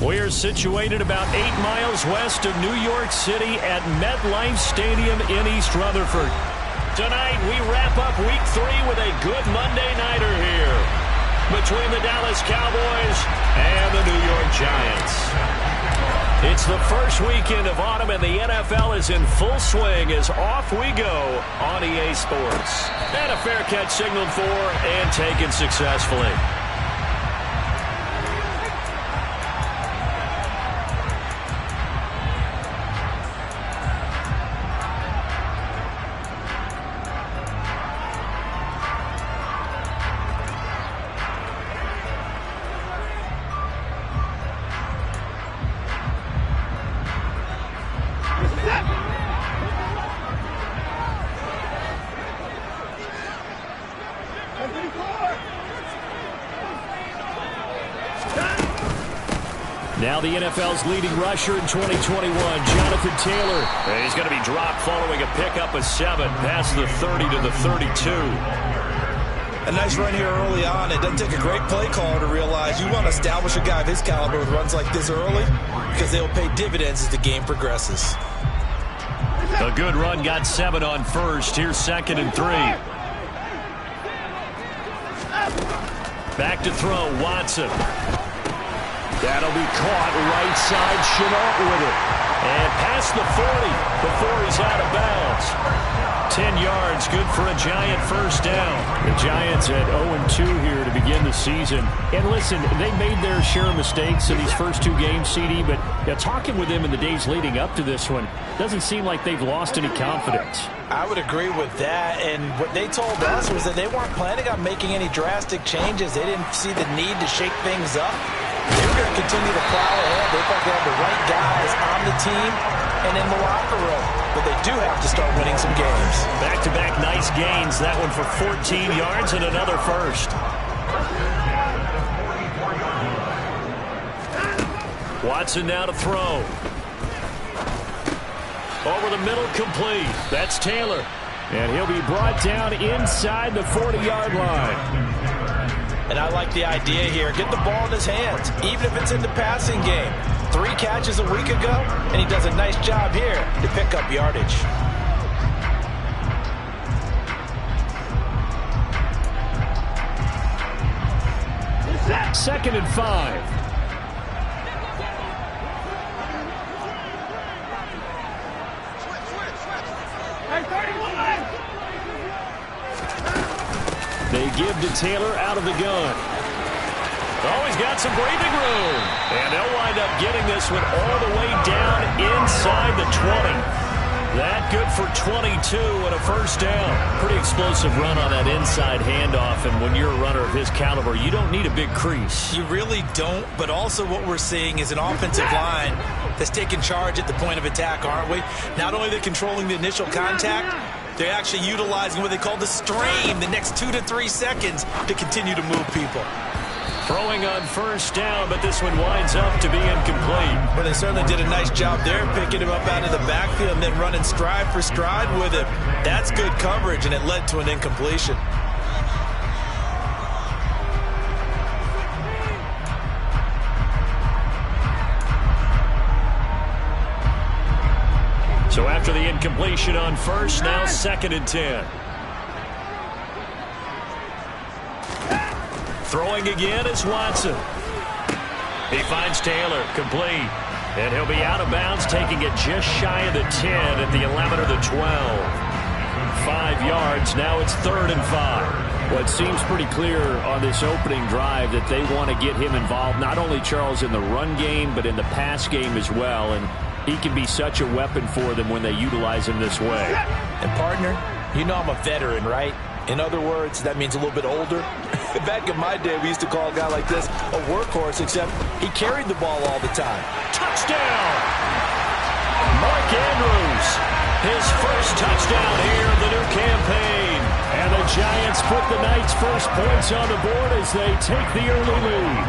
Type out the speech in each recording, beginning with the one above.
We're situated about 8 miles west of New York City at MetLife Stadium in East Rutherford. Tonight, we wrap up Week 3 with a good Monday nighter here between the Dallas Cowboys and the New York Giants. It's the first weekend of autumn, and the NFL is in full swing as off we go on EA Sports. And a fair catch signaled for and taken successfully. Now the NFL's leading rusher in 2021, Jonathan Taylor. He's going to be dropped following a pickup of 7 past the 30 to the 32. A nice run here early on. It doesn't take a great play caller to realize you want to establish a guy of his caliber with runs like this early because they'll pay dividends as the game progresses. A good run got 7 on first. Here's 2nd and 3. Back to throw, Watson. That'll be caught right side, Chenault with it. And past the 40 before he's out of bounds. 10 yards, good for a Giant first down. The Giants at 0-2 here to begin the season. And listen, they made their share of mistakes in these first 2 games, CD, but talking with them in the days leading up to this one, doesn't seem like they've lost any confidence. I would agree with that, and what they told us was that they weren't planning on making any drastic changes. They didn't see the need to shake things up. They were going to continue to plow ahead. They thought they had the right guys on the team and in the locker room. But they do have to start winning some games. Back-to-back nice gains. That one for 14 yards and another first. Watson now to throw. Over the middle, complete. That's Taylor. And he'll be brought down inside the 40-yard line. And I like the idea here. Get the ball in his hands, even if it's in the passing game. 3 catches a week ago, and he does a nice job here to pick up yardage. Second and 5. They give to Taylor out of the gun. Oh, he's got some breathing room. And they'll wind up getting this one all the way down inside the 20. That good for 22 and a first down. Pretty explosive run on that inside handoff, and when you're a runner of his caliber, you don't need a big crease. You really don't, but also what we're seeing is an offensive line that's taking charge at the point of attack, aren't we? Not only are they controlling the initial contact, they're actually utilizing what they call the strain, the next 2 to 3 seconds, to continue to move people. Throwing on first down, but this one winds up to be incomplete. But they certainly did a nice job there, picking him up out of the backfield and then running stride for stride with him. That's good coverage, and it led to an incompletion. So after the incompletion on first, now 2nd and 10. Throwing again is Watson. He finds Taylor, complete. And he'll be out of bounds, taking it just shy of the 10 at the 11 or the 12. 5 yards, now it's 3rd and 5. Well, it seems pretty clear on this opening drive that they want to get him involved, not only, Charles, in the run game, but in the pass game as well. And he can be such a weapon for them when they utilize him this way. And, partner, you know I'm a veteran, right? In other words, that means a little bit older. Back in my day, we used to call a guy like this a workhorse, except he carried the ball all the time. Touchdown! Mark Andrews, his first touchdown here of the new campaign. And the Giants put the Knights' first points on the board as they take the early lead.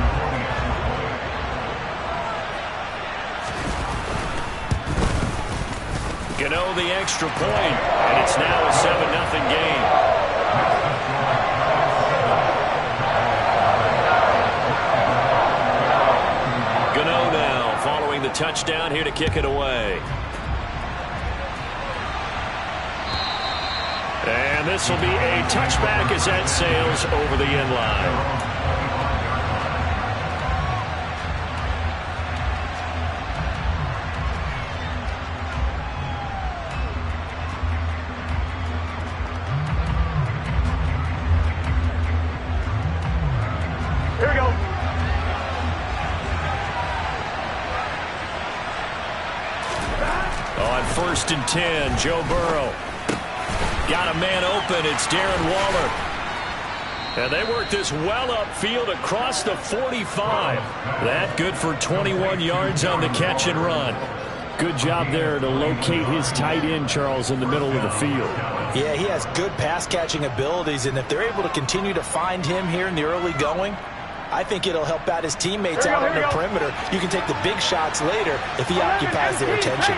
Gano the extra point, and it's now a 7-0 game. Gano now. touchdown here to kick it away. And this will be a touchback as that sails over the end line. On 1st and 10, Joe Burrow. Got a man open. It's Darren Waller. And they work this well upfield across the 45. That good for 21 yards on the catch and run. Good job there to locate his tight end, Charles, in the middle of the field. Yeah, he has good pass-catching abilities, and if they're able to continue to find him here in the early going, I think it'll help out his teammates out on the perimeter. You can take the big shots later if he occupies their attention.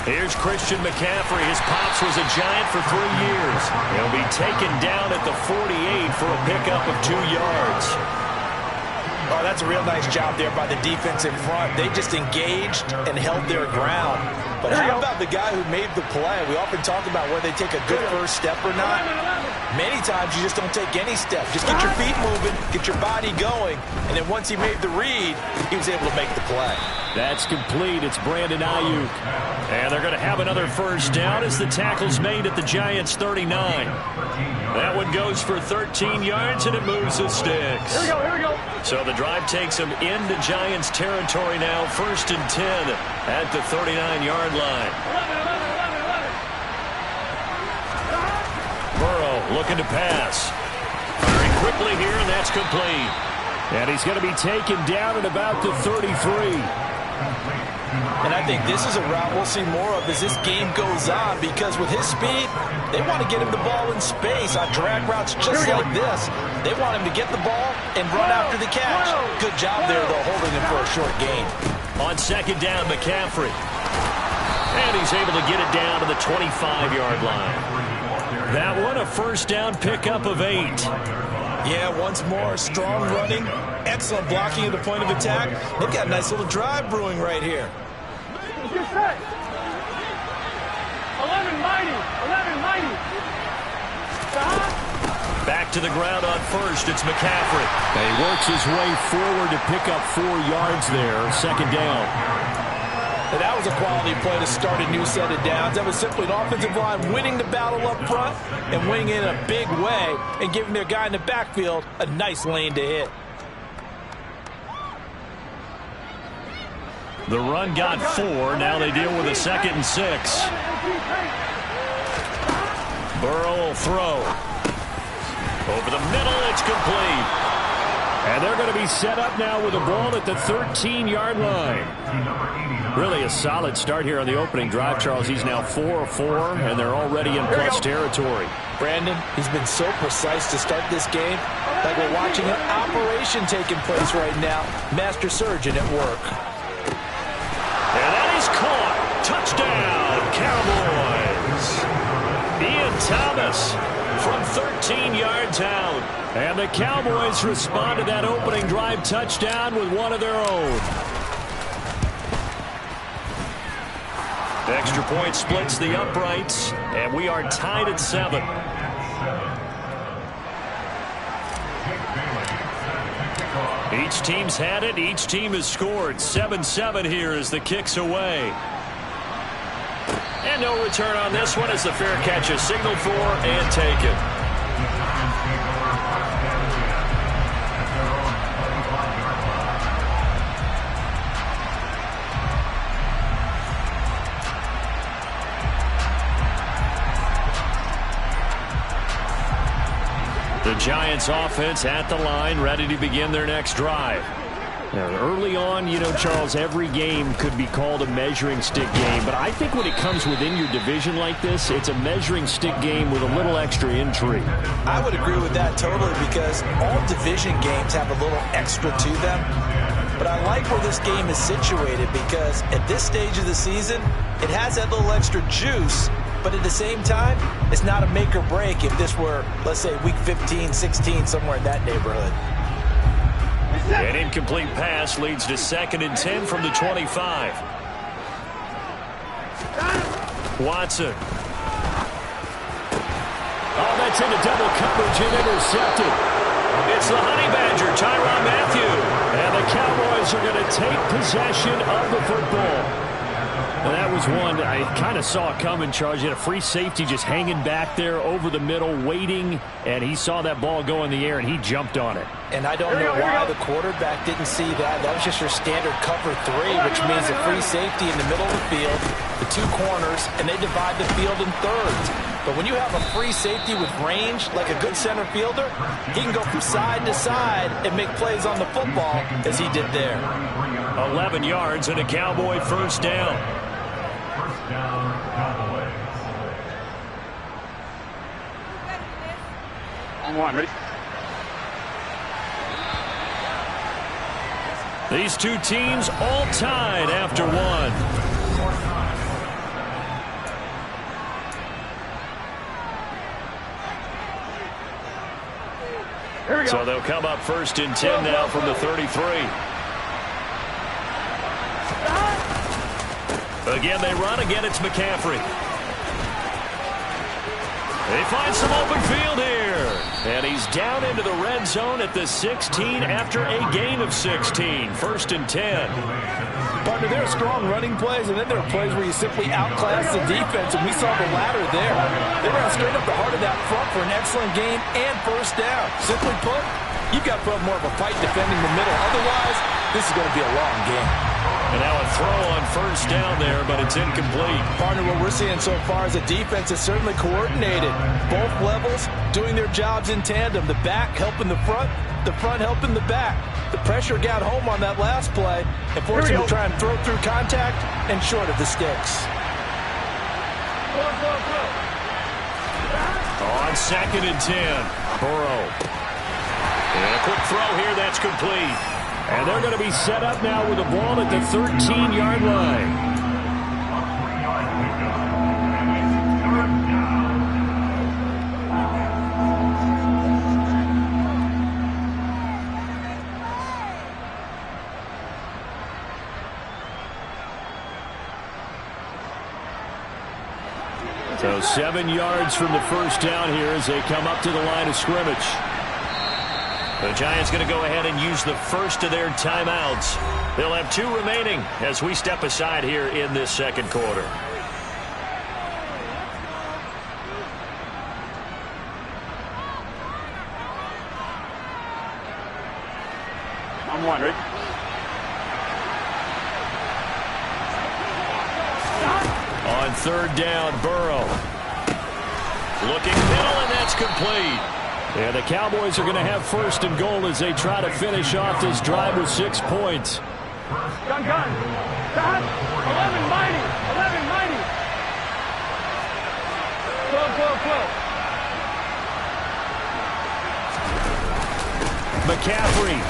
Here's Christian McCaffrey. His pops was a Giant for 3 years. He'll be taken down at the 48 for a pickup of 2 yards. Oh, that's a real nice job there by the defense in front. They just engaged and held their ground. But how about the guy who made the play? We often talk about whether they take a good first step or not. Many times you just don't take any step. Just get your feet moving, get your body going, and then once he made the read, he was able to make the play. That's complete. It's Brandon Ayuk. And they're going to have another first down as the tackle's made at the Giants' 39. That one goes for 13 yards, and it moves the sticks. Here we go. So the drive takes them into Giants territory now, 1st and 10 at the 39-yard line. Burrow looking to pass. Firing quickly here, and that's complete. And he's going to be taken down at about the 33. And I think this is a route we'll see more of as this game goes on, because with his speed, they want to get him the ball in space on drag routes just like this. They want him to get the ball and run after the catch. Good job there, though, holding him for a short gain. On 2nd down, McCaffrey. And he's able to get it down to the 25-yard line. That one, a first down pickup of 8. Yeah, once more, strong running, excellent blocking at the point of attack. They've got a nice little drive brewing right here. 11 mighty. Back to the ground on 1st, it's McCaffrey. And he works his way forward to pick up 4 yards there, 2nd down. And that was a quality play to start a new set of downs. That was simply an offensive line winning the battle up front and winning it in a big way and giving their guy in the backfield a nice lane to hit. The run got 4. Now they deal with a 2nd and 6. Burrow will throw. Over the middle, it's complete. And they're going to be set up now with a ball at the 13-yard line. Really a solid start here on the opening drive, Charles. He's now 4 of 4, and they're already in plus territory. Brandon, he's been so precise to start this game. Like we're watching an operation taking place right now. Master surgeon at work. And that is caught. Touchdown, Cowboys. Ian Thomas from 13 yards out. And the Cowboys respond to that opening drive touchdown with one of their own. The extra point splits the uprights, and we are tied at 7. Each team's had it. Each team has scored. 7-7 here as the kick's away. And no return on this one as the fair catch is signaled for and taken. The Giants offense at the line, ready to begin their next drive. Now, early on, you know, Charles, every game could be called a measuring stick game. But I think when it comes within your division like this, it's a measuring stick game with a little extra intrigue. I would agree with that totally, because all division games have a little extra to them. But I like where this game is situated, because at this stage of the season, it has that little extra juice. But at the same time, it's not a make or break if this were, let's say, week 15, 16, somewhere in that neighborhood. An incomplete pass leads to 2nd and 10 from the 25. Watson. Oh, that's into double coverage and intercepted. It's the Honey Badger, Tyrann Mathieu. And the Cowboys are going to take possession of the football. And that was one I kind of saw coming, Charles. You had a free safety just hanging back there over the middle, waiting, and he saw that ball go in the air, and he jumped on it. And I don't know why the quarterback didn't see that. That was just your standard cover 3, which means a free safety in the middle of the field, the 2 corners, and they divide the field in thirds. But when you have a free safety with range, like a good center fielder, he can go from side to side and make plays on the football as he did there. 11 yards and a Cowboy first down. On one, ready? These two teams all tied after one. Here we go. So they'll come up 1st and 10 now from the 33. Again, they run. Again, it's McCaffrey. They find some open field here. And he's down into the red zone at the 16 after a gain of 16. 1st and 10. Partner, there are strong running plays, and then there are plays where you simply outclass the defense, and we saw the latter there. They ran straight up the heart of that front for an excellent gain and first down. Simply put, you've got to put up more of a fight defending the middle. Otherwise, this is going to be a long game. And now a throw on first down there, but it's incomplete. Partner, what we're seeing so far is a defense that's certainly coordinated. Both levels doing their jobs in tandem. The back helping the front helping the back. The pressure got home on that last play and forced him to try and throw through contact and short of the sticks. On 2nd and 10, Burrow. And a quick throw here, that's complete. And they're going to be set up now with the ball at the 13-yard line. So 7 yards from the first down here as they come up to the line of scrimmage. The Giants going to go ahead and use the first of their timeouts. They'll have 2 remaining as we step aside here in this second quarter. On one, ready? On 3rd down, Burrow. Looking middle, and that's complete. Yeah, the Cowboys are going to have 1st and goal as they try to finish off this drive with 6 points. Gun. Dot. 11 mighty. 11 mighty. 12. McCaffrey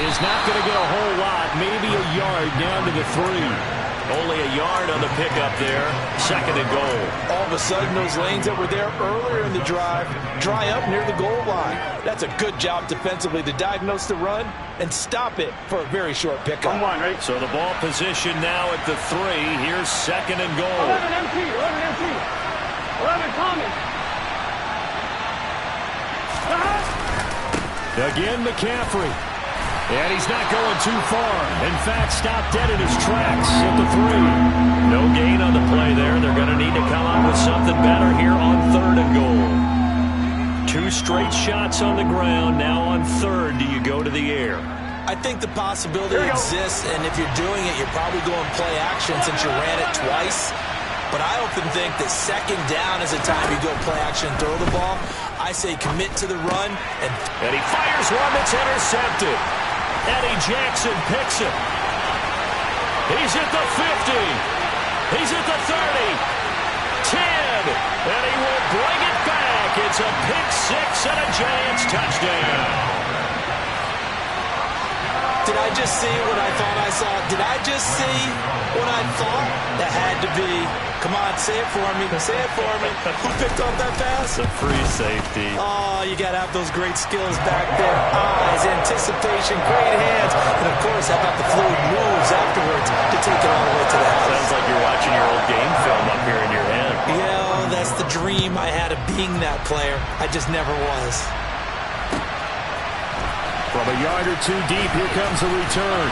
is not going to get a whole lot, maybe a yard down to the 3. Only a yard on the pickup there. 2nd and goal. All of a sudden, those lanes that were there earlier in the drive dry up near the goal line. That's a good job defensively to diagnose the run and stop it for a very short pickup. On one, right? So the ball position now at the 3. Here's 2nd and goal. 11 MT. 11 common. Again, McCaffrey. And he's not going too far. In fact, stopped dead in his tracks at the 3. No gain on the play there. They're going to need to come up with something better here on 3rd and goal. 2 straight shots on the ground. Now on 3rd, do you go to the air? I think the possibility exists, and if you're doing it, you're probably going play action since you ran it twice. But I often think that 2nd down is a time you go play action and throw the ball. I say commit to the run. And he fires one that's intercepted. Eddie Jackson picks it. He's at the 50. He's at the 30. 10. And he will bring it back. It's a pick 6 and a Giants touchdown. Did I just see what I thought I saw? Did I just see what I thought? That had to be. Come on, say it for me. Say it for me. Who picked off that pass? It's a free safety. Oh, you got to have those great skills back there. Eyes, anticipation, great hands. And, of course, how about the fluid moves afterwards to take it all the way to the house? Sounds like you're watching your old game film up here in your head. Yeah, that's the dream I had of being that player. I just never was. From a yard or two deep, here comes a return.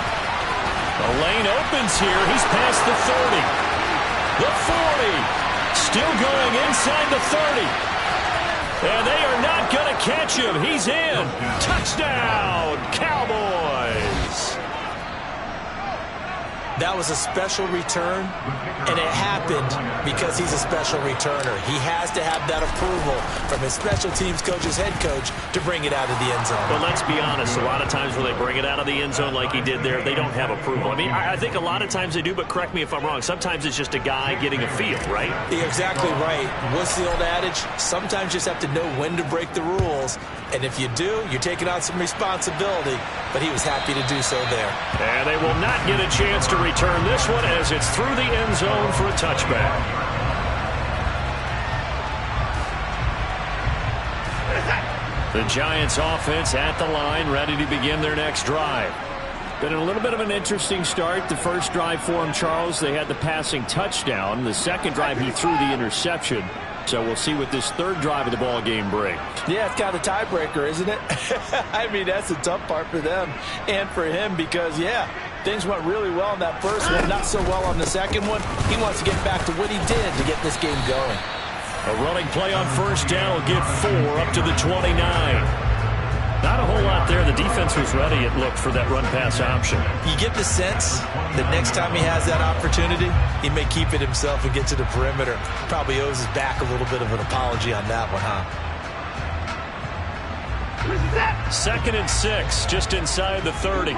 The lane opens here. He's past the 30. The 40. Still going inside the 30. And they are not going to catch him. He's in. Touchdown, Cowboys. That was a special return, and it happened because he's a special returner. He has to have that approval from his special teams coach's head coach to bring it out of the end zone. But let's be honest, a lot of times when they bring it out of the end zone like he did there, they don't have approval. I mean, I think a lot of times they do, but correct me if I'm wrong. Sometimes it's just a guy getting a feel, right? You're exactly right. What's the old adage? Sometimes you just have to know when to break the rules. And if you do, you're taking on some responsibility. But he was happy to do so there. And they will not get a chance to return this one as it's through the end zone for a touchback. The Giants offense at the line, ready to begin their next drive. Been a little bit of an interesting start. The first drive for him, Charles, they had the passing touchdown. The second drive, he threw the interception. So we'll see what this third drive of the ball game brings. Yeah, it's kind of a tiebreaker, isn't it? I mean, that's the tough part for them and for him because, yeah, things went really well in that first one, not so well on the second one. He wants to get back to what he did to get this game going. A running play on first down will get 4 up to the 29. Not a whole lot there. The defense was ready, it looked, for that run-pass option. You get the sense that next time he has that opportunity, he may keep it himself and get to the perimeter. Probably owes his back a little bit of an apology on that one, huh? 2nd and 6, just inside the 30.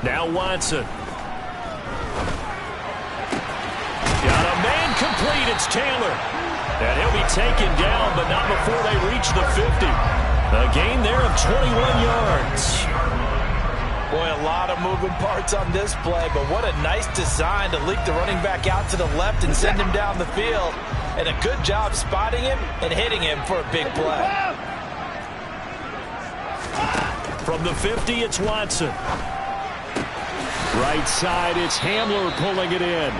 Now Watson. Got a man complete. It's Taylor. And he'll be taken down, but not before they reach the 50. A gain there of 21 yards. Boy, a lot of moving parts on this play, but what a nice design to leak the running back out to the left and send him down the field. And a good job spotting him and hitting him for a big play. From the 50, it's Watson. Right side, it's Hamler pulling it in.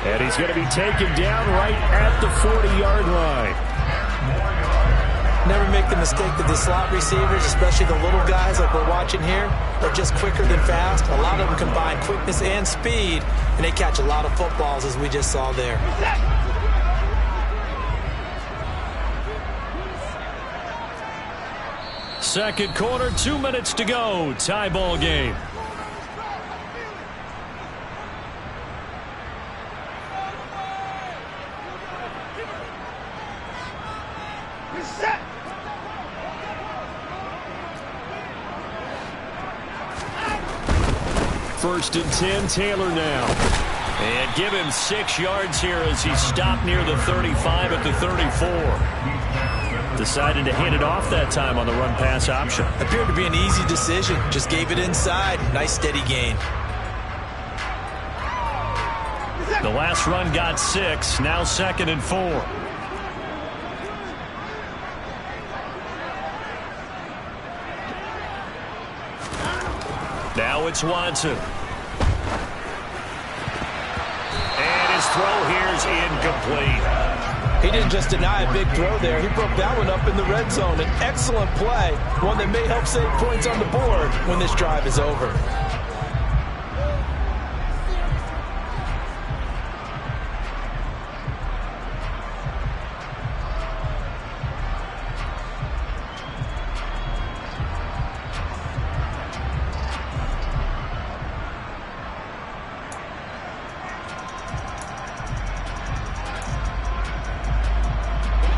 And he's going to be taken down right at the 40-yard line. Never make the mistake that the slot receivers, especially the little guys like we're watching here, are just quicker than fast. A lot of them combine quickness and speed, and they catch a lot of footballs, as we just saw there. Second quarter, 2 minutes to go. Tie ball game. First and 10, Taylor now. And give him 6 yards here as he stopped near the 35 at the 34. Decided to hand it off that time on the run-pass option. Appeared to be an easy decision. Just gave it inside. Nice steady gain. The last run got 6. Now 2nd and 4. Now it's Watson. And his throw here is incomplete. He didn't just deny a big throw there. He broke that one up in the red zone. An excellent play. One that may help save points on the board when this drive is over.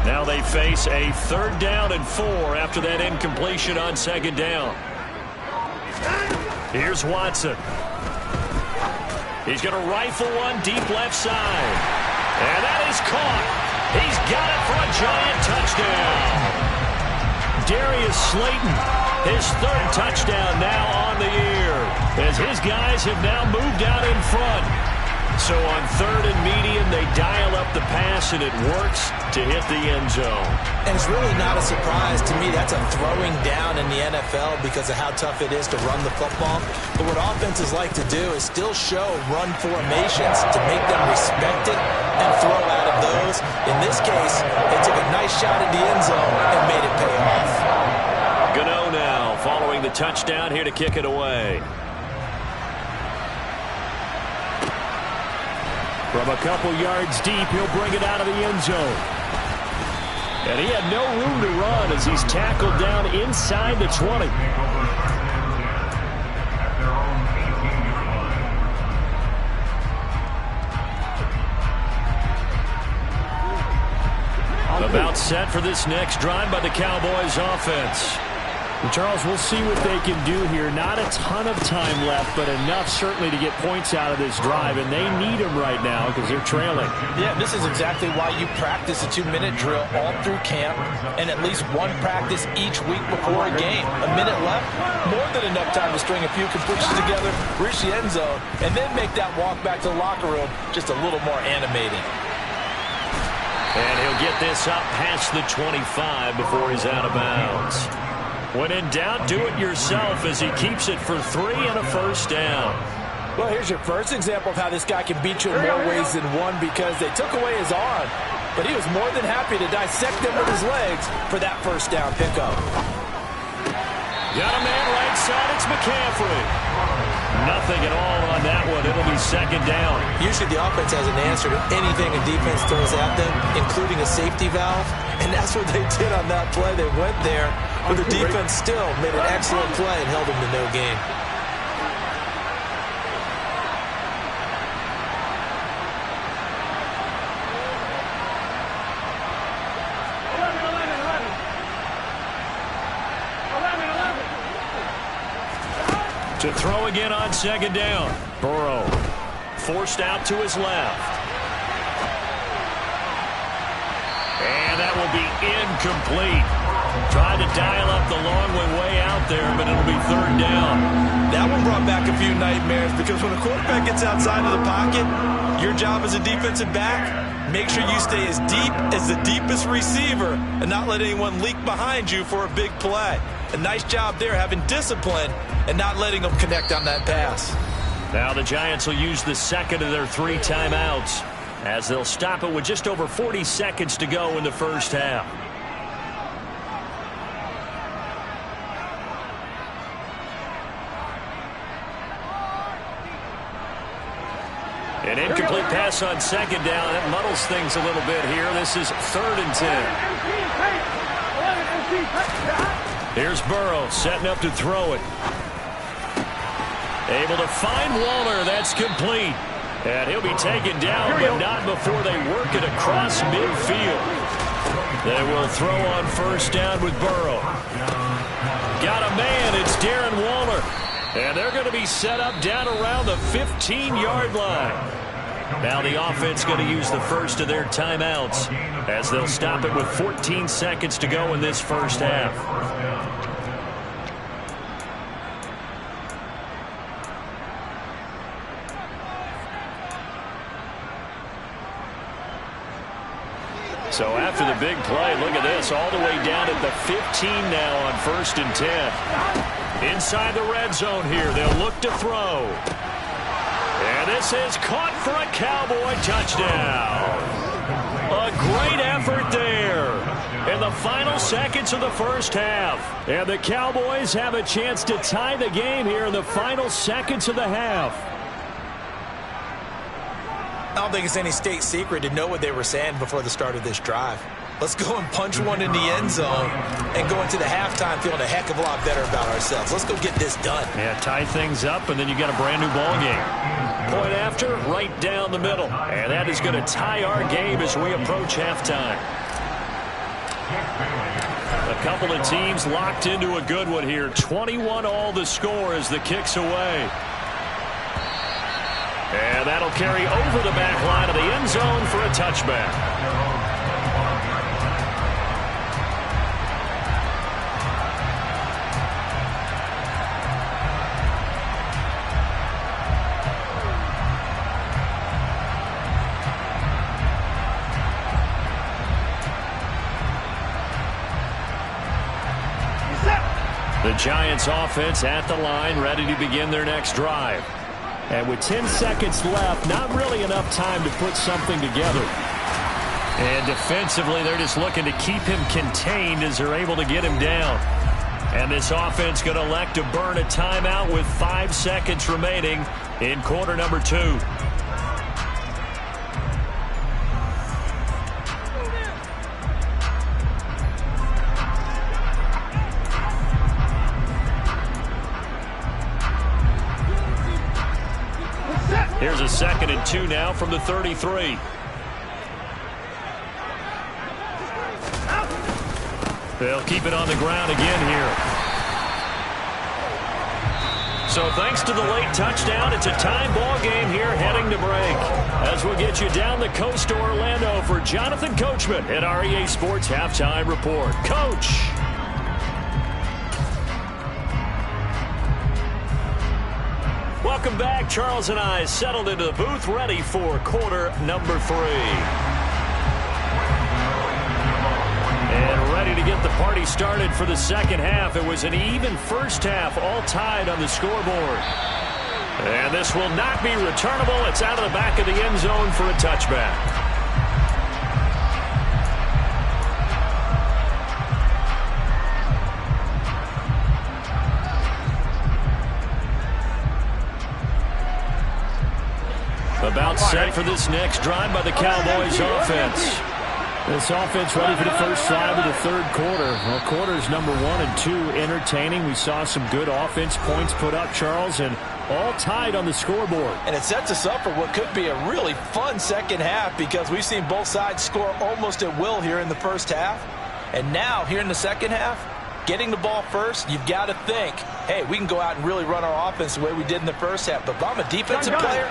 Now they face a 3rd down and 4 after that incompletion on 2nd down. Here's Watson. He's going to rifle one deep left side. And that is caught. He's got it for a giant touchdown. Darius Slayton, his third touchdown now on the year, as his guys have now moved out in front. So on third and medium, they dial up the pass, and it works to hit the end zone. And it's really not a surprise to me. That's a throwing down in the NFL because of how tough it is to run the football. But what offenses like to do is still show run formations to make them respect it and throw out of those. In this case, they took a nice shot at the end zone and made it pay off. Gano now following the touchdown here to kick it away. From a couple yards deep, he'll bring it out of the end zone. And he had no room to run as he's tackled down inside the 20. About set for this next drive by the Cowboys offense. And Charles, we'll see what they can do here. Not a ton of time left, but enough certainly to get points out of this drive, and they need them right now because they're trailing. Yeah, this is exactly why you practice a 2-minute drill all through camp and at least one practice each week before a game. A minute left, more than enough time to string a few completions together, reach the end zone, and then make that walk back to the locker room just a little more animating. And he'll get this up past the 25 before he's out of bounds. When in doubt, do it yourself as he keeps it for 3 and a first down. Well, here's your first example of how this guy can beat you in more ways than one because they took away his arm. But he was more than happy to dissect them with his legs for that first down pickup. Got a man right side. It's McCaffrey. Nothing at all on that one. It'll be second down. Usually the offense has an answer to anything a defense throws at them, including a safety valve. And that's what they did on that play. They went there, but the defense still made an excellent play and held them to no gain. To throw again on second down. Burrow forced out to his left. And that will be incomplete. Tried to dial up the long way out there, but it'll be third down. That one brought back a few nightmares because when a quarterback gets outside of the pocket, your job as a defensive back, make sure you stay as deep as the deepest receiver and not let anyone leak behind you for a big play. A nice job there having discipline and not letting them connect on that pass. Now the Giants will use the second of their 3 timeouts as they'll stop it with just over 40 seconds to go in the first half. An incomplete pass on second down. That muddles things a little bit here. This is 3rd and 10. Here's Burrow setting up to throw it. Able to find Waller. That's complete. And he'll be taken down, but not before they work it across midfield. They will throw on first down with Burrow. Got a man. It's Darren Waller. And they're going to be set up down around the 15-yard line. Now the offense going to use the first of their timeouts as they'll stop it with 14 seconds to go in this first half. So after the big play, look at this, all the way down at the 15 now on 1st and 10. Inside the red zone here, they'll look to throw. And this is caught for a Cowboy touchdown. A great effort there in the final seconds of the first half. And the Cowboys have a chance to tie the game here in the final seconds of the half. I don't think it's any state secret to know what they were saying before the start of this drive. Let's go and punch one in the end zone and go into the halftime feeling a heck of a lot better about ourselves. Let's go get this done. Yeah, tie things up, and then you got a brand new ball game. Point after, right down the middle. And that is going to tie our game as we approach halftime. A couple of teams locked into a good one here. 21 all the score as the kick's away. And that'll carry over the back line of the end zone for a touchback. Giants offense at the line, ready to begin their next drive. And with 10 seconds left, not really enough time to put something together. And defensively, they're just looking to keep him contained as they're able to get him down. And this offense going to elect to burn a timeout with 5 seconds remaining in quarter number 2. Here's a 2nd and 2 now from the 33. They'll keep it on the ground again here. So thanks to the late touchdown, it's a time ball game here heading to break. As we'll get you down the coast to Orlando for Jonathan Coachman at our EA Sports Halftime Report. Coach! Welcome back. Charles and I settled into the booth ready for quarter number 3. And ready to get the party started for the second half. It was an even first half, all tied on the scoreboard. And this will not be returnable. It's out of the back of the end zone for a touchback. About set for this next drive by the Cowboys offense. This offense ready for the first drive of the third quarter. Well, quarters number 1 and 2 entertaining. We saw some good offense points put up, Charles, and all tied on the scoreboard. And it sets us up for what could be a really fun second half because we've seen both sides score almost at will here in the first half. And now, here in the second half, getting the ball first, you've got to think, hey, we can go out and really run our offense the way we did in the first half. But if I'm a defensive player,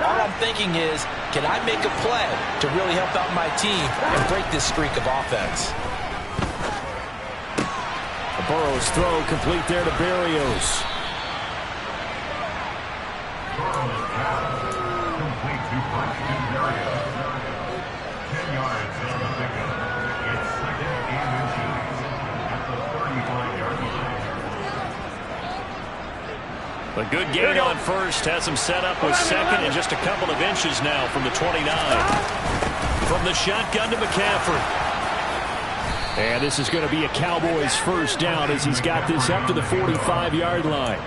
all I'm thinking is, can I make a play to really help out my team and break this streak of offense? Burrow's throw complete there to Berrios. Complete to Braxton Berrios. 10 yards on the pickup. It's 2nd and 10 at the 35-yard line. A good gain on first has him set up with 2nd and just a couple of inches now from the 29. From the shotgun to McCaffrey. And this is going to be a Cowboys first down as he's got this up to the 45-yard line.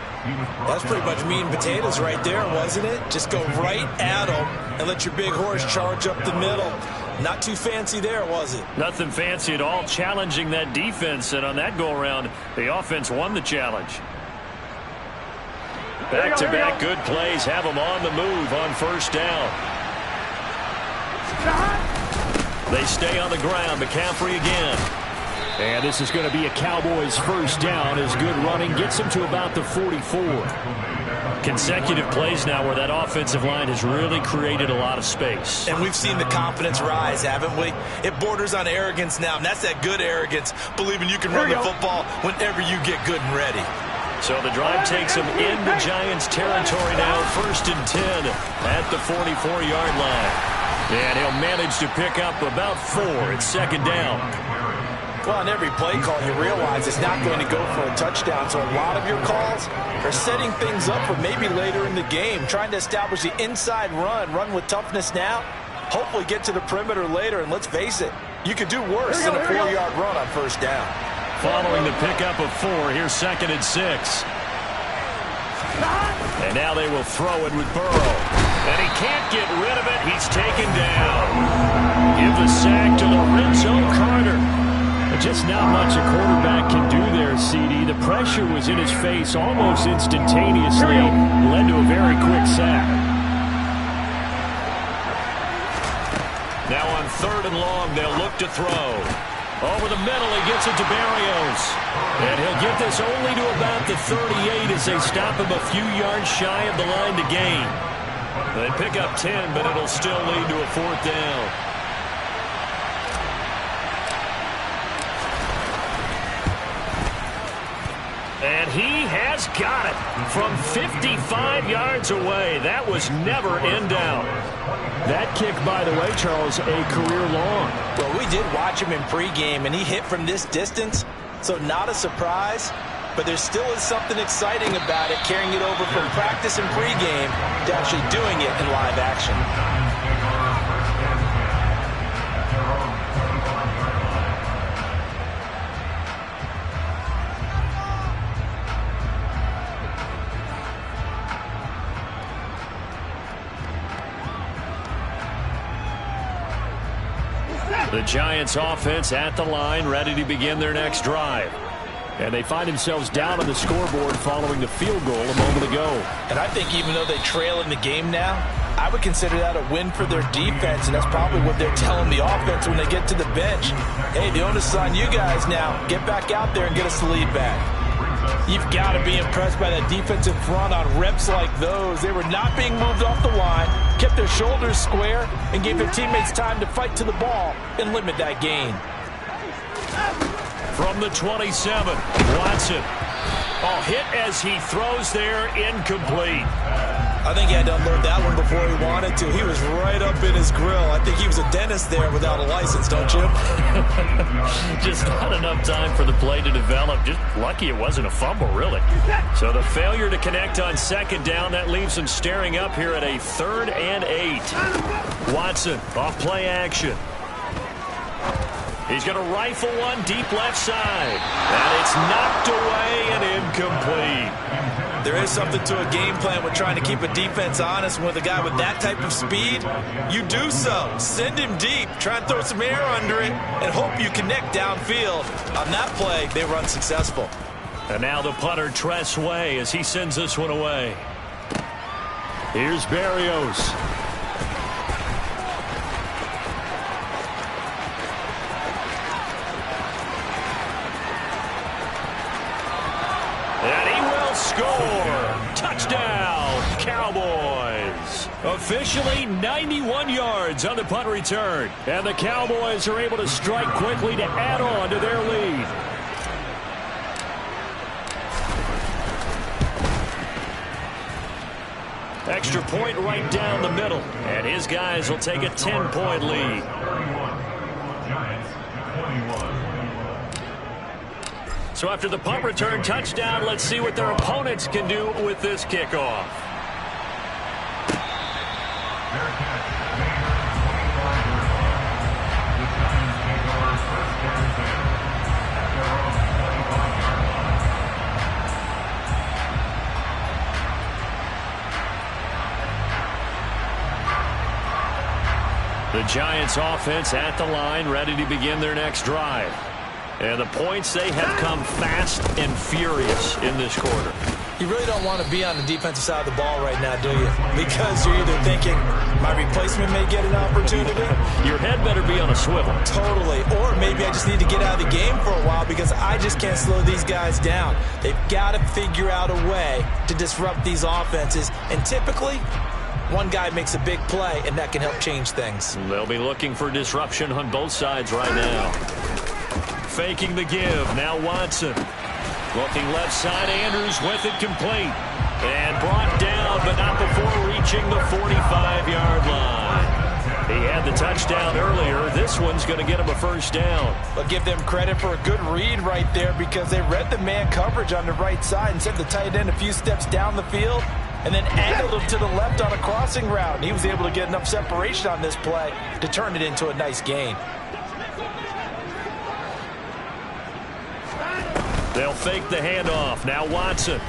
That's pretty much meat and potatoes right there, wasn't it? Just go right at them and let your big horse charge up the middle. Not too fancy there, was it? Nothing fancy at all, challenging that defense. And on that go-around, the offense won the challenge. Back-to-back good plays have them on the move on first down. They stay on the ground. McCaffrey again. And this is going to be a Cowboys first down as good running gets them to about the 44. Consecutive plays now where that offensive line has really created a lot of space. And we've seen the confidence rise, haven't we? It borders on arrogance now, and that's that good arrogance, believing you can run the football whenever you get good and ready. So the drive takes him into Giants territory now, 1st and 10 at the 44-yard line. And he'll manage to pick up about 4. It's 2nd down. Well, on every play call, you realize it's not going to go for a touchdown. So a lot of your calls are setting things up for maybe later in the game, trying to establish the inside run with toughness now, hopefully get to the perimeter later. And let's face it, you could do worse than a 4-yard run on first down. Following the pickup of 4, here's 2nd and 6. And now they will throw it with Burrow. And he can't get rid of it. He's taken down. Give the sack to Lorenzo Carter. Just not much a quarterback can do there, CD. The pressure was in his face almost instantaneously. Led to a very quick sack. Now on 3rd and long, they'll look to throw. Over the middle, he gets it to Berrios. And he'll get this only to about the 38 as they stop him a few yards shy of the line to gain. They pick up 10, but it'll still lead to a 4th down. And he has got it from 55 yards away. That was never in doubt. That kick, by the way, Charles, a career long. Well, we did watch him in pregame, and he hit from this distance, so not a surprise. but there still is something exciting about it, carrying it over from practice and pregame to actually doing it in live action. The Giants offense at the line, ready to begin their next drive. And they find themselves down on the scoreboard following the field goal a moment ago. And I think even though they trail in the game now, I would consider that a win for their defense, and that's probably what they're telling the offense when they get to the bench. Hey, the onus is on you guys now. Get back out there and get us the lead back. You've got to be impressed by that defensive front on reps like those. They were not being moved off the line, kept their shoulders square, and gave their teammates time to fight to the ball and limit that gain. From the 27, Watson. Oh, hit as he throws there, incomplete. I think he had to unload that one before he wanted to. He was right up in his grill. I think he was a dentist there without a license, don't you? Just not enough time for the play to develop. Just lucky it wasn't a fumble, really. So the failure to connect on second down, that leaves them staring up here at a 3rd and 8. Watson off play action. He's going to rifle one deep left side. And it's knocked away and incomplete. There is something to a game plan with trying to keep a defense honest. With a guy with that type of speed, you do so. Send him deep, try and throw some air under it, and hope you connect downfield. On that play, they were unsuccessful. And now the punter, Tress Way, as he sends this one away. Here's Berrios. And he will score. Touchdown, Cowboys. Officially 91 yards on the punt return. And the Cowboys are able to strike quickly to add on to their lead. Extra point right down the middle. And his guys will take a 10-point lead. So after the punt return touchdown, let's see what their opponents can do with this kickoff. The Giants offense at the line, ready to begin their next drive. And the points, they have come fast and furious in this quarter. You really don't want to be on the defensive side of the ball right now, do you? Because you're either thinking, my replacement may get an opportunity. Your head better be on a swivel. Totally. Or maybe I just need to get out of the game for a while because I just can't slow these guys down. They've got to figure out a way to disrupt these offenses. And typically, one guy makes a big play, and that can help change things. They'll be looking for disruption on both sides right now. Faking the give. Now Watson. Looking left side. Andrews with it complete. And brought down, but not before reaching the 45-yard line. He had the touchdown earlier. This one's going to get him a first down. But give them credit for a good read right there because they read the man coverage on the right side and sent the tight end a few steps down the field and then angled him to the left on a crossing route. And he was able to get enough separation on this play to turn it into a nice gain. They'll fake the handoff. Now Watson.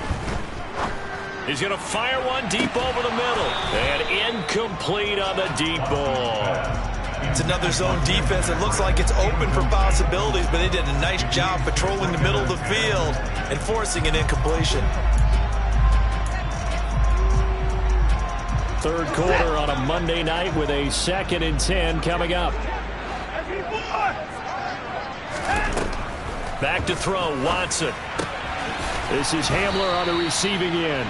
He's going to fire one deep over the middle. And incomplete on the deep ball. It's another zone defense. It looks like it's open for possibilities, but they did a nice job patrolling the middle of the field and forcing an incompletion. Third quarter on a Monday night with a 2nd and 10 coming up. Back to throw, Watson. This is Hamler on the receiving end.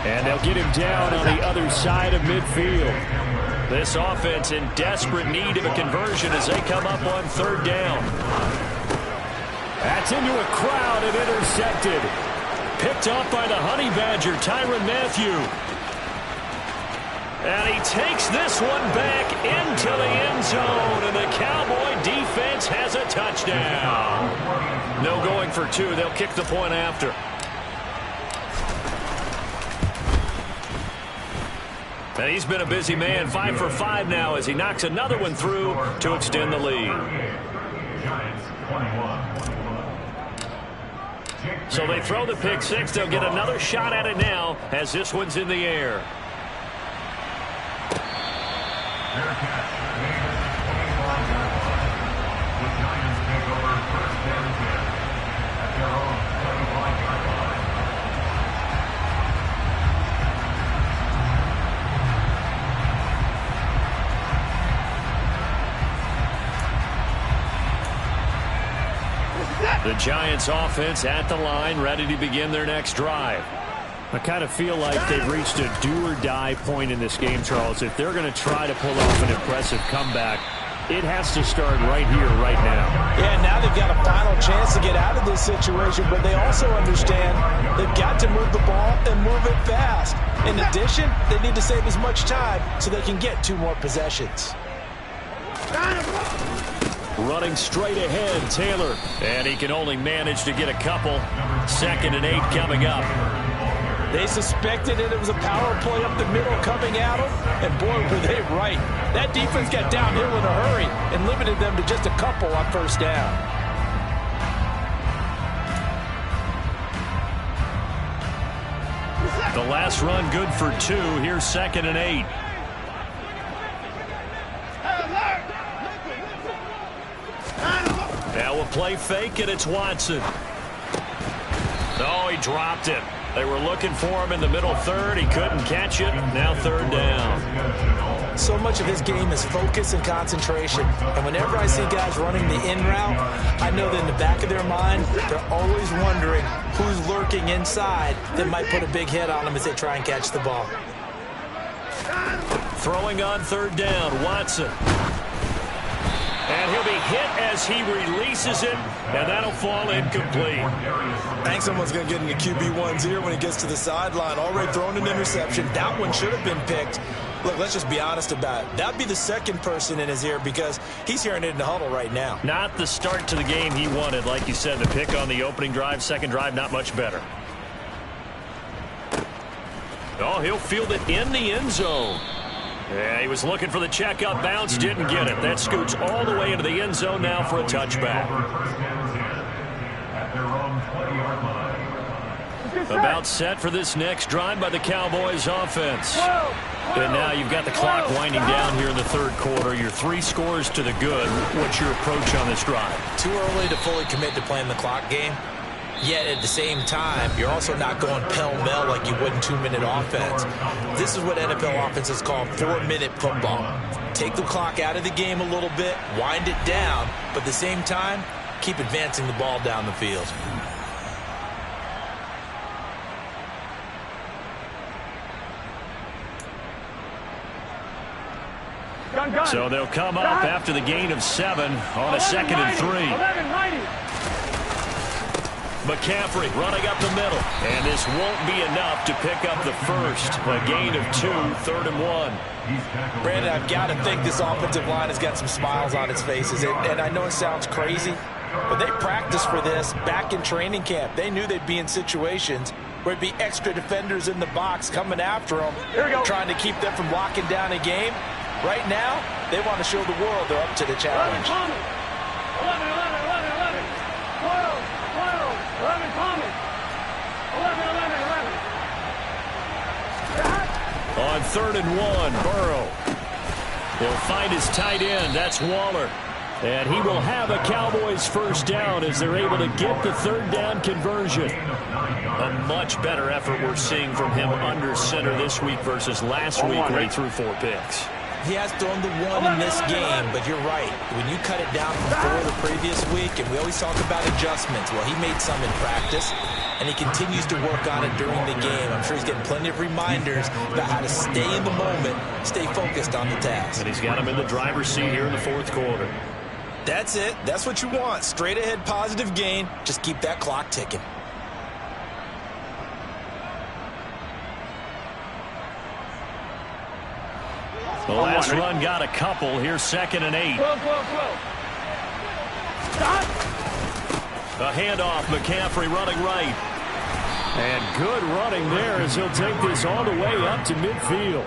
And they'll get him down on the other side of midfield. This offense in desperate need of a conversion as they come up on 3rd down. That's into a crowd and intercepted. Picked off by the Honey Badger, Tyrann Mathieu. And he takes this one back into the end zone, and the Cowboy defense has a touchdown. No going for 2. They'll kick the point after. And he's been a busy man, 5 for 5 now as he knocks another one through to extend the lead. Giants 21. So they throw the pick six. They'll get another shot at it now as this one's in the air. Fair catch. Made at the 25-yard line. The Giants take over first down 10 at their own 25-yard line. The Giants offense at the line, ready to begin their next drive. I kind of feel like they've reached a do-or-die point in this game, Charles. If they're going to try to pull off an impressive comeback, it has to start right here, right now. Yeah, now they've got a final chance to get out of this situation, but they also understand they've got to move the ball and move it fast. In addition, they need to save as much time so they can get 2 more possessions. Running straight ahead, Taylor. And he can only manage to get a couple. 2nd and 8 coming up. They suspected it was a power play up the middle coming at them, and boy, were they right. That defense got downhill in a hurry and limited them to just a couple on first down. The last run good for 2. Here's 2nd and 8. Now we'll play fake, and it's Watson. Oh, he dropped it. They were looking for him in the middle third. He couldn't catch it. Now 3rd down. So much of this game is focus and concentration. And whenever I see guys running the in route, I know that in the back of their mind, they're always wondering who's lurking inside that might put a big hit on them as they try and catch the ball. Throwing on 3rd down, Watson. And he'll be hit as he releases it, and that'll fall incomplete. I think someone's going to get into QB1's ear when he gets to the sideline. Already thrown an interception. That one should have been picked. Look, let's just be honest about it. That'd be the second person in his ear because he's hearing it in the huddle right now. Not the start to the game he wanted. Like you said, the pick on the opening drive, second drive, not much better. Oh, he'll field it in the end zone. Yeah, he was looking for the check-up bounce, didn't get it. That scoots all the way into the end zone now for a touchback. About set for this next drive by the Cowboys offense. And now you've got the clock winding down here in the 3rd quarter. You're 3 scores to the good. What's your approach on this drive? Too early to fully commit to playing the clock game. Yet at the same time, you're also not going pell-mell like you would in 2-minute offense. This is what NFL offenses call 4-minute football. Take the clock out of the game a little bit, wind it down, but at the same time, keep advancing the ball down the field. So they'll come up after the gain of 7 on a 2nd and 3. 11-90. McCaffrey running up the middle. And this won't be enough to pick up the first. A gain of 2, 3rd and 1. Brandon, I've got to think this offensive line has got some smiles on its faces. And I know it sounds crazy, but they practiced for this back in training camp. They knew they'd be in situations where it'd be extra defenders in the box coming after them, trying to keep them from locking down a game. Right now, they want to show the world they're up to the challenge. 11, 11. 11. On 3rd and 1, Burrow. He'll find his tight end. That's Waller. And he will have a Cowboys first down as they're able to get the 3rd down conversion. A much better effort we're seeing from him under center this week versus last week when he threw 4 picks. He has thrown the 1 in this game, but you're right. When you cut it down from 4 the previous week, and we always talk about adjustments, well, he made some in practice, and he continues to work on it during the game. I'm sure he's getting plenty of reminders about how to stay in the moment, stay focused on the task. And he's got him in the driver's seat here in the 4th quarter. That's it. That's what you want. Straight ahead positive gain. Just keep that clock ticking. The last run got a couple. Here's 2nd and 8. 12. Stop. A handoff. McCaffrey running right. And good running there as he'll take this all the way up to midfield.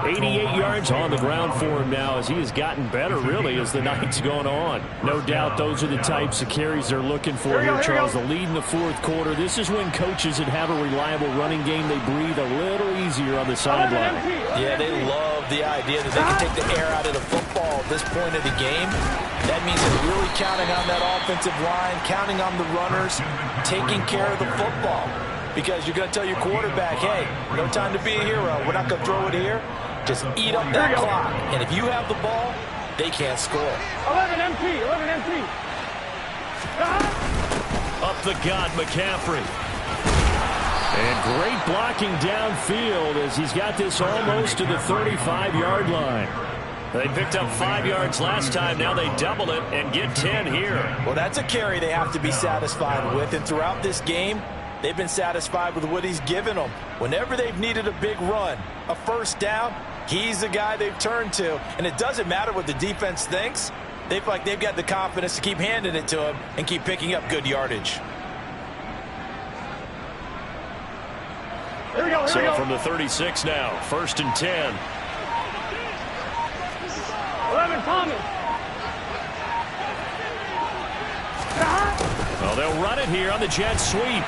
88 yards on the ground for him now as he has gotten better, really, as the night's gone on. No doubt those are the types of carries they're looking for here, Charles. The lead in the fourth quarter. This is when coaches that have a reliable running game, they breathe a little easier on the sideline. Yeah, they love the idea that they can take the air out of the football at this point of the game. That means they're really counting on that offensive line, counting on the runners, taking care of the football. Because you're going to tell your quarterback, hey, no time to be a hero. We're not going to throw it here. Just eat up that clock. And if you have the ball, they can't score. 11 empty, 11 empty. Up the gut, McCaffrey. And great blocking downfield as he's got this almost to the 35-yard line. They picked up 5 yards last time. Now they double it and get 10 here. Well, that's a carry they have to be satisfied with. And throughout this game, they've been satisfied with what he's given them. Whenever they've needed a big run, a first down, he's the guy they've turned to. And it doesn't matter what the defense thinks. They feel like they've got the confidence to keep handing it to him and keep picking up good yardage. Here we go, So from the 36 now, 1st and 10. 11 Thomas. Well, they'll run it here on the jet sweep.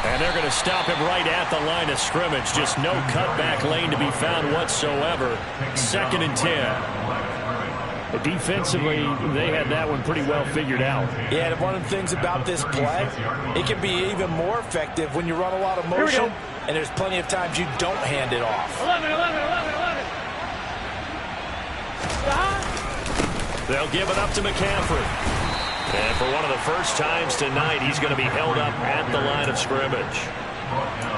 And they're going to stop him right at the line of scrimmage. Just no cutback lane to be found whatsoever. 2nd and 10. Defensively, they had that one pretty well figured out. Yeah, and one of the things about this play, it can be even more effective when you run a lot of motion, and there's plenty of times you don't hand it off. 11, 11, 11, 11. They'll give it up to McCaffrey. And for one of the first times tonight, he's going to be held up at the line of scrimmage.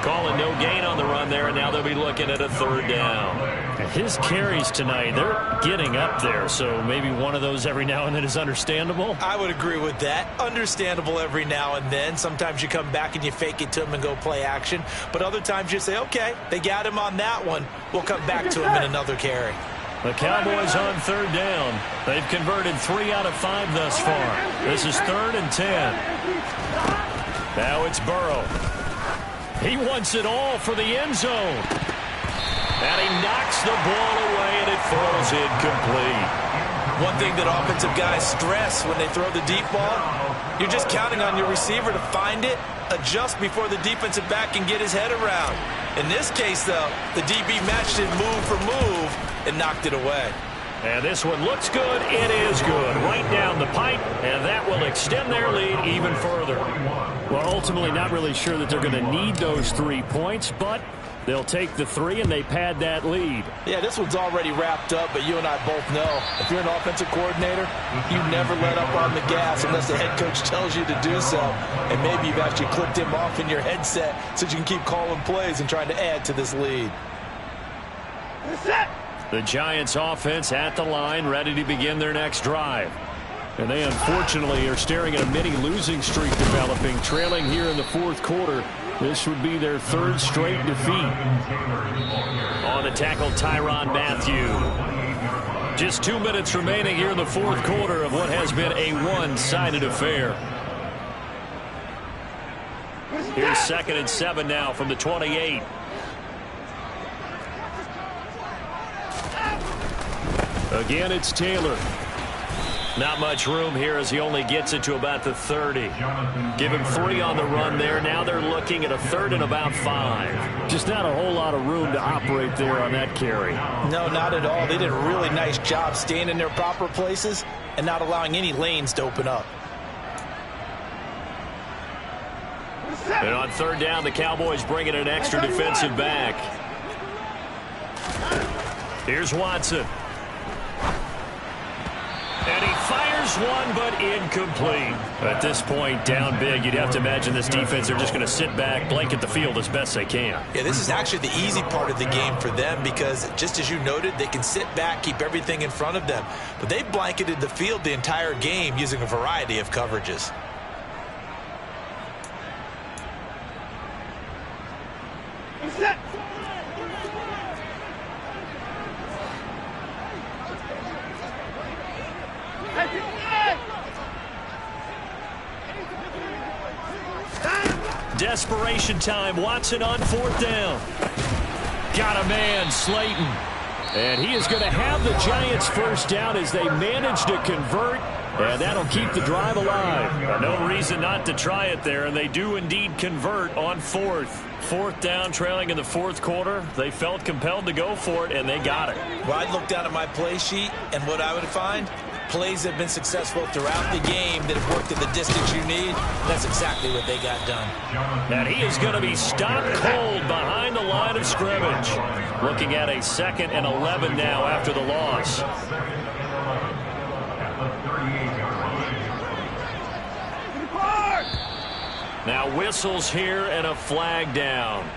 Calling no gain on the run there, and now they'll be looking at a 3rd down. His carries tonight, they're getting up there, so maybe one of those every now and then is understandable. I would agree with that. Understandable every now and then. Sometimes you come back and you fake it to him and go play action. But other times you say, okay, they got him on that one. We'll come back to him in another carry. The Cowboys on 3rd down. They've converted 3 out of 5 thus far. This is 3rd and 10. Now it's Burrow. He wants it all for the end zone. And he knocks the ball away, and it falls incomplete. One thing that offensive guys stress when they throw the deep ball, you're just counting on your receiver to find it, adjust before the defensive back can get his head around. In this case, though, the DB matched it move for move and knocked it away. And this one looks good. It is good. Right down the pipe, and that will extend their lead even further. Well, ultimately not really sure that they're going to need those 3 points, but they'll take the 3 and they pad that lead. Yeah, this one's already wrapped up, but you and I both know if you're an offensive coordinator, you never let up on the gas unless the head coach tells you to do so. And maybe you've actually clicked him off in your headset so you can keep calling plays and trying to add to this lead. The Giants offense at the line, ready to begin their next drive. And they unfortunately are staring at a mini losing streak developing, trailing here in the fourth quarter. This would be their 3rd straight defeat. On the tackle, Tyrann Mathieu. Just 2 minutes remaining here in the fourth quarter of what has been a one-sided affair. Here's 2nd and 7 now from the 28. Again, it's Taylor. Not much room here as he only gets it to about the 30. Give him 3 on the run there. Now they're looking at a 3rd and about 5. Just not a whole lot of room to operate there on that carry. No, not at all. They did a really nice job staying in their proper places and not allowing any lanes to open up. And on 3rd down, the Cowboys bring in an extra defensive back. Here's Watson. And he fires one, but incomplete. At this point, down big, you'd have to imagine this defense, they're just going to sit back, blanket the field as best they can. Yeah, this is actually the easy part of the game for them because, just as you noted, they can sit back, keep everything in front of them. But they blanketed the field the entire game using a variety of coverages. desperation time. Watson on 4th down. Got a man, Slayton. And he is going to have the Giants first down as they manage to convert. And that'll keep the drive alive. No reason not to try it there. And they do indeed convert on 4th. 4th down, trailing in the 4th quarter. They felt compelled to go for it, and they got it. Well, I'd look down at my play sheet, and what I would find, plays that have been successful throughout the game that have worked at the distance you need. That's exactly what they got done. And he is going to be stopped cold behind the line of scrimmage. Looking at a 2nd and 11 now after the loss. Now whistles here and a flag down.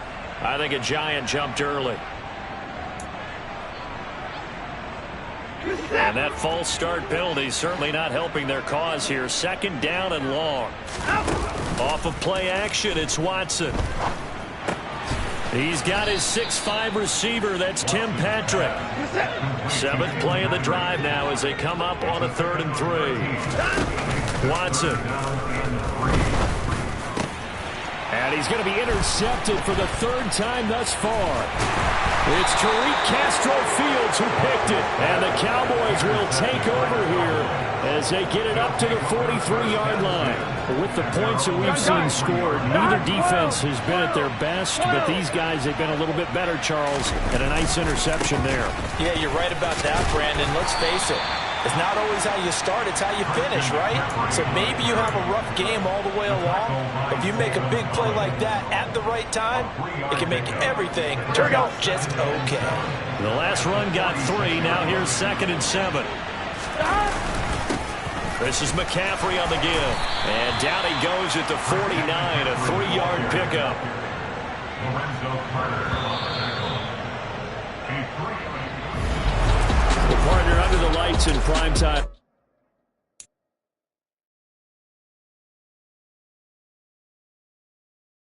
I think a Giant jumped early. And that false start penalty certainly not helping their cause here. 2nd down and long. Off of play action, it's Watson. He's got his 6'5" receiver. That's Tim Patrick. 7th play of the drive now as they come up on a 3rd and 3. Watson. And he's going to be intercepted for the 3rd time thus far. It's Tariq Castro-Fields who picked it. And the Cowboys will take over here as they get it up to the 43-yard line. But with the points that we've seen scored, neither defense has been at their best. But these guys have been a little bit better, Charles, and a nice interception there. Yeah, you're right about that, Brandon. Let's face it. It's not always how you start, it's how you finish, right? So maybe you have a rough game all the way along. If you make a big play like that at the right time, it can make everything turn out just okay. The last run got 3. Now here's 2nd and 7. This is McCaffrey on the give. And down he goes at the 49, a 3-yard pickup. Partner under the lights in prime time.